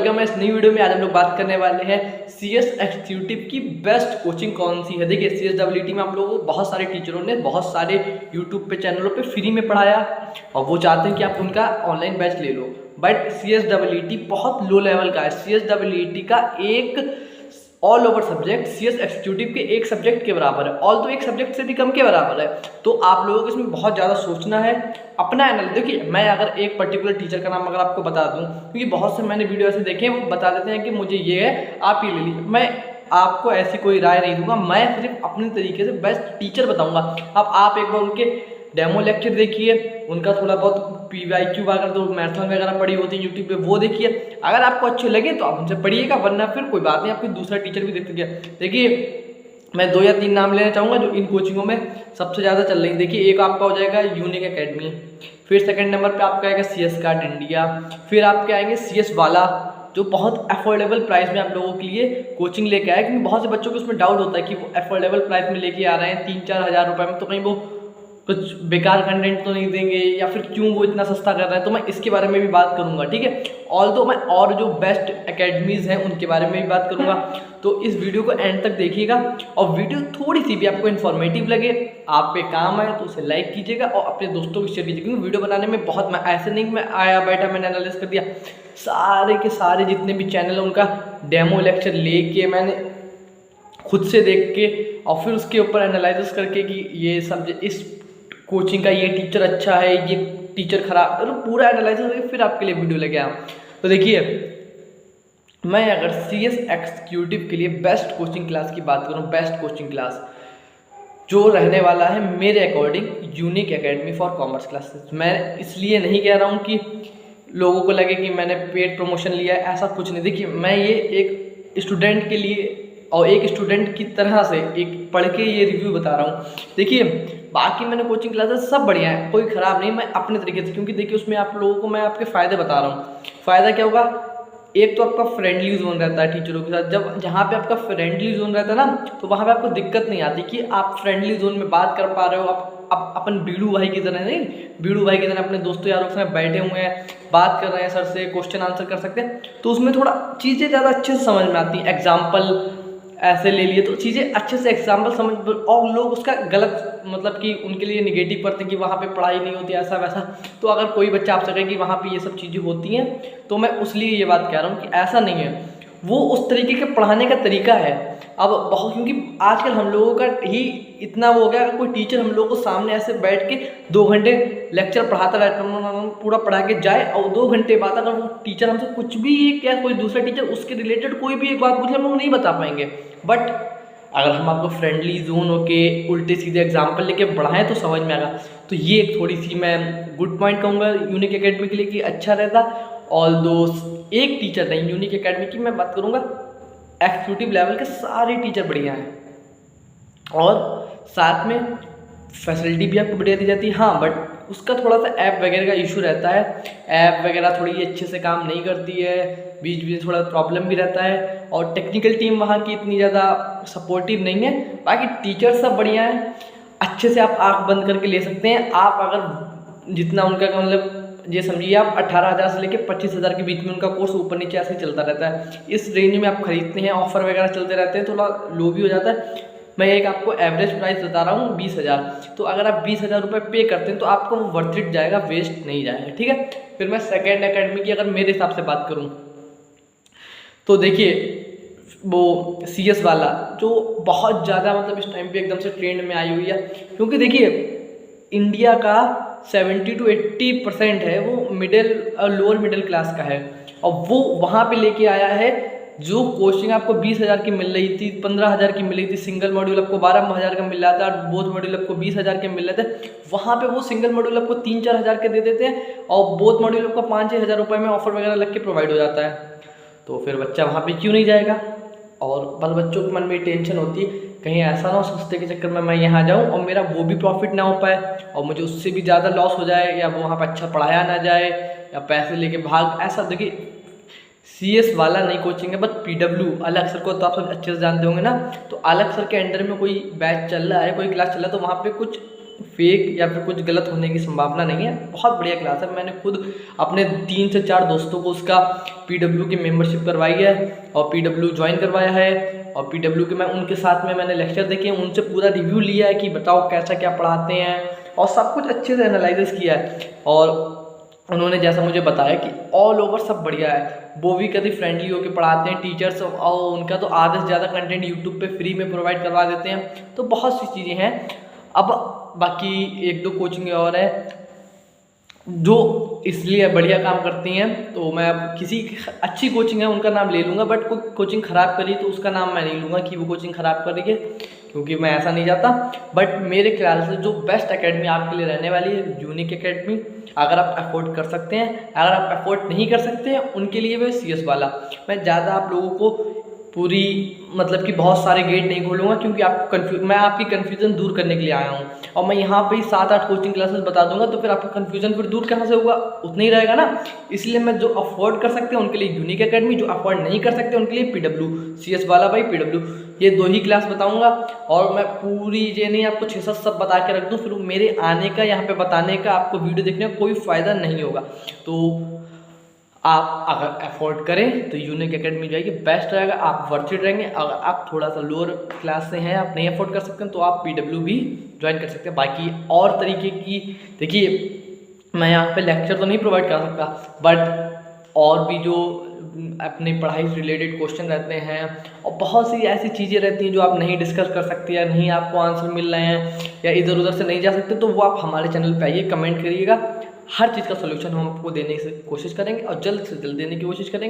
Welcome है इस नई वीडियो में। आज हम लोग बात करने वाले हैं CS एग्जीक्यूटिव की बेस्ट कोचिंग कौन सी है। देखिए CSEE में आप लोगों को बहुत सारे टीचरों ने बहुत सारे यूट्यूब पे चैनलों पे फ्री में पढ़ाया और वो चाहते हैं कि आप उनका ऑनलाइन बैच ले लो, बट CSEE बहुत लो लेवल का है। CSEE का एक all over subject CS executive के एक सब्जेक्ट के बराबर है, ऑल तो एक सब्जेक्ट से भी कम के बराबर है। तो आप लोगों को इसमें बहुत ज़्यादा सोचना है, अपना एनालिसिस। देखिए मैं अगर एक पर्टिकुलर टीचर का नाम अगर आपको बता दूं, क्योंकि बहुत से मैंने वीडियो ऐसे देखे हैं वो बता देते हैं कि मुझे ये है आप ये ले लीजिए, मैं आपको ऐसी कोई राय नहीं दूंगा, मैं सिर्फ अपने तरीके से बेस्ट टीचर बताऊंगा। अब आप एक बार उनके डेमो लेक्चर देखिए, उनका थोड़ा बहुत PYQ अगर तो मैराथन वगैरह पढ़ी होती है यूट्यूब पे वो देखिए, अगर आपको अच्छे लगे तो आप उनसे पढ़िएगा, वरना फिर कोई बात नहीं, आप कोई दूसरा टीचर भी देख सकते हैं। देखिए मैं 2 या 3 नाम लेना चाहूँगा जो इन कोचिंगों में सबसे ज़्यादा चल रही है। देखिए एक आपका हो जाएगा यूनिक एकेडमी, फिर सेकंड नंबर पे आपका आएगा CS कार्ड इंडिया, फिर आपके आएंगे CS वाला जो बहुत अफोर्डेबल प्राइस में आप लोगों के लिए कोचिंग लेके आए, क्योंकि बहुत से बच्चों को उसमें डाउट होता है कि वो अफोर्डेबल प्राइस में लेके आ रहे हैं 3-4 हज़ार रुपये में, तो कहीं वो कुछ बेकार कंटेंट तो नहीं देंगे या फिर क्यों वो इतना सस्ता कर रहा है। तो मैं इसके बारे में भी बात करूंगा, ठीक है। ऑल तो मैं और जो बेस्ट एकेडमीज़ हैं उनके बारे में भी बात करूंगा। तो इस वीडियो को एंड तक देखिएगा और वीडियो थोड़ी सी भी आपको इन्फॉर्मेटिव लगे, आप पे काम आए तो उसे लाइक कीजिएगा और अपने दोस्तों को शेयर कीजिएगा, क्योंकि वीडियो बनाने में बहुत, मैं ऐसे नहीं मैं आया बैठा मैंने एनालिसिस कर दिया, सारे के सारे जितने भी चैनल हैं उनका डेमो लेक्चर लेके मैंने खुद से देख के और फिर उसके ऊपर एनालिसिस करके कि ये सब्जेक्ट इस कोचिंग का ये टीचर अच्छा है, ये टीचर खराब, तो पूरा एनालिसिस करके फिर आपके लिए वीडियो लेके आया। तो देखिए मैं अगर CS एग्जीक्यूटिव के लिए बेस्ट कोचिंग क्लास की बात करूं, बेस्ट कोचिंग क्लास जो रहने वाला है मेरे according unique academy for commerce classes. मैं इसलिए नहीं कह रहा हूं कि लोगों को लगे कि मैंने पेड प्रमोशन लिया है, ऐसा कुछ नहीं। देखिए मैं ये एक स्टूडेंट के लिए और एक स्टूडेंट की तरह से एक पढ़ के ये रिव्यू बता रहा हूँ। देखिए बाकी मैंने कोचिंग क्लासेस सब बढ़िया है, कोई ख़राब नहीं, मैं अपने तरीके से, क्योंकि देखिए उसमें आप लोगों को मैं आपके फ़ायदे बता रहा हूँ। फ़ायदा क्या होगा, एक तो आपका फ्रेंडली जोन रहता है टीचरों के साथ। जब जहाँ पे आपका फ्रेंडली जोन रहता है ना, तो वहाँ पे आपको दिक्कत नहीं आती कि आप फ्रेंडली जोन में बात कर पा रहे हो। आप अपन बीड़ू भाई की तरह नहीं, बीड़ू भाई की तरह अपने दोस्तों यारों के साथ बैठे हुए हैं, बात कर रहे हैं, सर से क्वेश्चन आंसर कर सकते हैं, तो उसमें थोड़ा चीज़ें ज़्यादा अच्छे से समझ में आती हैं। एग्जाम्पल ऐसे ले लिए तो चीज़ें अच्छे से एग्जाम्पल समझ, और लोग उसका गलत मतलब कि उनके लिए निगेटिव करते हैं कि वहाँ पे पढ़ाई नहीं होती ऐसा वैसा। तो अगर कोई बच्चा आपसे कहे कि वहाँ पे ये सब चीज़ें होती हैं, तो मैं उसलिए ये बात कह रहा हूँ कि ऐसा नहीं है, वो उस तरीके के पढ़ाने का तरीका है। अब बहुत, क्योंकि आजकल हम लोगों का ही इतना वो हो गया, अगर कोई टीचर हम लोगों को सामने ऐसे बैठ के 2 घंटे लेक्चर पढ़ाता रहता, पूरा पढ़ा के जाए और 2 घंटे बाद अगर वो टीचर हमसे कुछ भी या कोई दूसरा टीचर उसके रिलेटेड कोई भी एक बात पूछे, हम लोग नहीं बता पाएंगे। बट अगर हम आपको फ्रेंडली जोन होके उल्टे सीधे एग्जाम्पल लेके बढ़ाएं तो समझ में आएगा। तो ये एक थोड़ी सी मैं गुड पॉइंट कहूँगा यूनिक एकेडमी के लिए कि अच्छा रहता। ऑल दो एक टीचर नहीं, यूनिक एकेडमी की मैं बात करूँगा, एग्जीक्यूटिव लेवल के सारे टीचर बढ़िया हैं और साथ में फैसिलिटी भी आपको बढ़िया दी जाती है। हाँ बट उसका थोड़ा सा ऐप वगैरह का इशू रहता है, ऐप वगैरह थोड़ी अच्छे से काम नहीं करती है, बीच बीच थोड़ा प्रॉब्लम भी रहता है, और टेक्निकल टीम वहाँ की इतनी ज़्यादा सपोर्टिव नहीं है। बाकी टीचर सब बढ़िया है, अच्छे से आप आँख बंद करके ले सकते हैं। आप अगर जितना उनका मतलब ये समझिए आप 18,000 से लेकर 25,000 के बीच में उनका कोर्स ऊपर नीचे ऐसे ही चलता रहता है। इस रेंज में आप खरीदते हैं, ऑफर वगैरह चलते रहते हैं, थोड़ा लो भी हो जाता है। मैं एक आपको एवरेज प्राइस बता रहा हूँ 20,000, तो अगर आप 20,000 रुपये पे करते हैं तो आपको वो वर्थ इट जाएगा, वेस्ट नहीं जाएगा, ठीक है। फिर मैं सेकेंड एकेडमी की अगर मेरे हिसाब से बात करूँ तो देखिए वो CS वाला जो बहुत ज़्यादा मतलब इस टाइम पे एकदम से ट्रेंड में आई हुई है, क्योंकि देखिए इंडिया का 70 to 80% है वो मिडिल और लोअर मिडिल क्लास का है, और वो वहाँ पे लेके आया है जो कोचिंग आपको 20,000 की मिल रही थी, 15,000 की मिल रही थी, सिंगल मॉड्यूल आपको 12,000 का मिल रहा था, बोथ मॉड्यूल आपको 20,000 के मिल रहे थे। वहाँ पे वो सिंगल मॉड्यूल आपको 3-4 हज़ार के दे देते हैं और बोथ मॉड्यूल आपको 5-6 हज़ार रुपये में ऑफर वगैरह लग के प्रोवाइड हो जाता है। तो फिर बच्चा वहाँ पे क्यों नहीं जाएगा, और बस बच्चों के मन में टेंशन होती है कहीं ऐसा ना हो सस्ते के चक्कर में मैं यहाँ जाऊँ और मेरा वो भी प्रॉफिट ना हो पाए और मुझे उससे भी ज़्यादा लॉस हो जाए, या वो वहाँ पर अच्छा पढ़ाया ना जाए या पैसे लेके भाग। ऐसा देखिए CS वाला नहीं कोचिंग है, बस PW अलग सर को तो आप सब अच्छे से जानते होंगे ना, तो अलग सर के अंडर में कोई बैच चल रहा है, कोई क्लास चल रहा है, तो वहाँ पे कुछ फेक या फिर कुछ गलत होने की संभावना नहीं है। बहुत बढ़िया क्लास है। मैंने खुद अपने 3 से 4 दोस्तों को उसका PW की मेंबरशिप करवाई है और PW ज्वाइन करवाया है, और PW के मैं उनके साथ में मैंने लेक्चर देखे हैं, उनसे पूरा रिव्यू लिया है कि बताओ कैसा क्या पढ़ाते हैं, और सब कुछ अच्छे से एनालाइसिस किया है। और उन्होंने जैसा मुझे बताया कि ऑल ओवर सब बढ़िया है, वो भी कभी फ्रेंडली होकर पढ़ाते हैं टीचर्स, और उनका तो आधे से ज़्यादा कंटेंट यूट्यूब पे फ्री में प्रोवाइड करवा देते हैं। तो बहुत सी चीज़ें हैं। अब बाकी 1-2 कोचिंग और है जो इसलिए बढ़िया काम करती हैं, तो मैं अब किसी अच्छी कोचिंग है उनका नाम ले लूँगा, बट कोई कोचिंग ख़राब करी तो उसका नाम मैं नहीं लूँगा कि वो कोचिंग ख़राब कर रही है, क्योंकि मैं ऐसा नहीं चाहता। बट मेरे ख्याल से जो बेस्ट एकेडमी आपके लिए रहने वाली है यूनिक एकेडमी, अगर आप अफोर्ड कर सकते हैं। अगर आप अफोर्ड नहीं कर सकते हैं उनके लिए वो CS वाला। मैं ज़्यादा आप लोगों को पूरी मतलब कि बहुत सारे गेट नहीं खोलूँगा, क्योंकि आपको मैं आपकी कन्फ्यूज़न दूर करने के लिए आया हूँ, और मैं यहाँ पे ही 7-8 कोचिंग क्लासेस बता दूंगा, तो फिर आपका कन्फ्यूज़न फिर दूर कहाँ से होगा, उतना ही रहेगा ना। इसलिए मैं जो अफोर्ड कर सकते हैं उनके लिए यूनिक एकेडमी, जो अफोर्ड नहीं कर सकते उनके लिए PW, CS वाला भाई PW, ये 2 ही क्लास बताऊँगा। और मैं पूरी ये नहीं आपको 6-7 सब बता के रख दूँ, फिर मेरे आने का यहाँ पर बताने का आपको वीडियो देखने का कोई फ़ायदा नहीं होगा। तो आप अगर अफोर्ड करें तो यूनिक एकेडमी जाएगी, बेस्ट रहेगा, आप वर्थ इट रहेंगे। अगर आप थोड़ा सा लोअर क्लास से हैं, आप नहीं अफोर्ड कर सकते हैं, तो आप PW भी ज्वाइन कर सकते हैं। बाकी और तरीके की देखिए, मैं यहाँ पे लेक्चर तो नहीं प्रोवाइड कर सकता, बट और भी जो अपनी पढ़ाई से रिलेटेड क्वेश्चन रहते हैं और बहुत सी ऐसी चीज़ें रहती हैं जो आप नहीं डिस्कस कर सकते या नहीं आपको आंसर मिल रहे हैं या इधर उधर से नहीं जा सकते, तो वो आप हमारे चैनल पे आइए, कमेंट करिएगा। हर चीज़ का सोल्यूशन हम आपको देने की कोशिश करेंगे और जल्द से जल्द देने की कोशिश करेंगे।